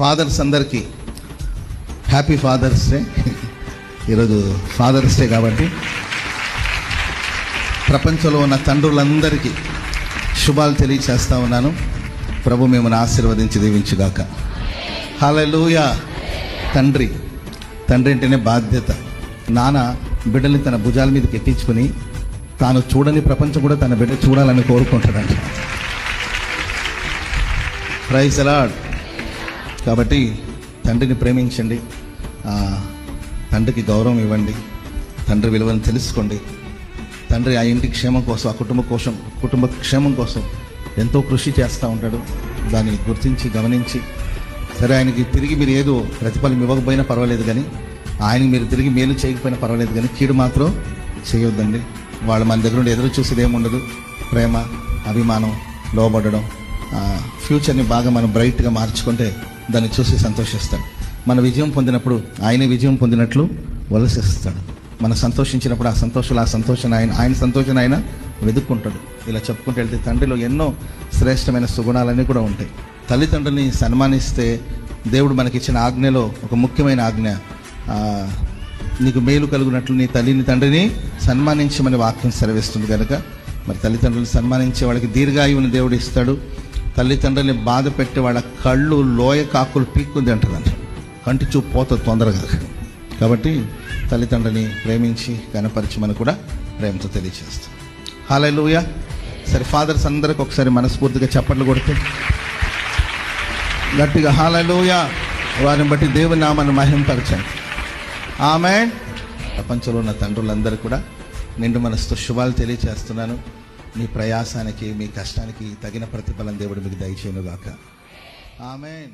Fathers అందరికీ happy fathers day. ఈరోజు fathers day కాబట్టి ప్రపంచంలో ఉన్న తండ్రులందరికీ శుభాలు తెలియచేస్తా ఉన్నాను. ప్రభు మిమ్మల్ని ఆశీర్వదించి దీవించుగాక. హల్లెలూయా. తండ్రి అంటేనే బాధ్యత. నాన్న బిడ్డల్ని తన భుజాల మీదకి ఎక్కించుకుని తాను చూడని ప్రపంచం కూడా తన బిడ్డ చూడాలని కోరుకుంటాడంట. Praise the lord. కాబట్టి తండ్రిని ప్రేమించండి, తండ్రికి గౌరవం ఇవ్వండి, తండ్రి విలువను తెలుసుకోండి. తండ్రి ఆ ఇంటి క్షేమం కోసం, ఆ కుటుంబ క్షేమం కోసం ఎంతో కృషి చేస్తూ ఉంటాడు. దాన్ని గుర్తించి గమనించి, సరే ఆయనకి తిరిగి మీరు ఏదో ప్రతిఫలం ఇవ్వకపోయినా పర్వాలేదు, కానీ ఆయనకి మీరు తిరిగి మేలు చేయకపోయినా పర్వాలేదు, కానీ కీడు మాత్రం చేయొద్దండి. వాళ్ళు మన దగ్గర నుండి ఎదురు చూసేది ఏముండదు. ప్రేమ, అభిమానం, లోబడడం, ఫ్యూచర్ని బాగా మనం బ్రైట్గా మార్చుకుంటే దాన్ని చూసి సంతోషిస్తాడు. మన విజయం పొందినప్పుడు ఆయన విజయం పొందినట్లు వలసిస్తాడు. మనం సంతోషించినప్పుడు ఆ సంతోషాన్ని ఆయన సంతోషాన్ని ఆయన వెతుక్కుంటాడు. ఇలా చెప్పుకుంటూ వెళ్తే తండ్రిలో ఎన్నో శ్రేష్టమైన సుగుణాలన్నీ కూడా ఉంటాయి. తల్లిదండ్రులని సన్మానిస్తే దేవుడు మనకిచ్చిన ఆజ్ఞలో ఒక ముఖ్యమైన ఆజ్ఞ, నీకు మేలు కలుగునట్లు నీ తల్లిని తండ్రిని సన్మానించమని వాక్యం సెలవిస్తుంది. కనుక మరి తల్లిదండ్రులను సన్మానించే వాళ్ళకి దీర్ఘాయువుని దేవుడు ఇస్తాడు. తల్లిదండ్రుల్ని బాధ పెట్టి వాళ్ళ కళ్ళు లోయ కాకులు పీక్కుంది అంటుందంట. కంటి చూపు పోతుంది తొందరగా. కాబట్టి తల్లిదండ్రులని ప్రేమించి కనపరిచమని కూడా ప్రేమతో తెలియజేస్తాం. హల్లెలూయా. సరే, ఫాదర్స్ అందరికి ఒకసారి మనస్ఫూర్తిగా చప్పట్లు కొడితే గట్టిగా హల్లెలూయా. వారిని బట్టి దేవుని నామాన్ని మహిమపరచండి. ఆమేన్. ప్రపంచంలో ఉన్న తండ్రులందరూ కూడా నిండు మనసుతో శుభాలు తెలియజేస్తున్నాను. మీ ప్రయాసానికి, మీ కష్టానికి తగిన ప్రతిఫలం దేవుడు మీకు దయచేయునుగాక. ఆమేన్.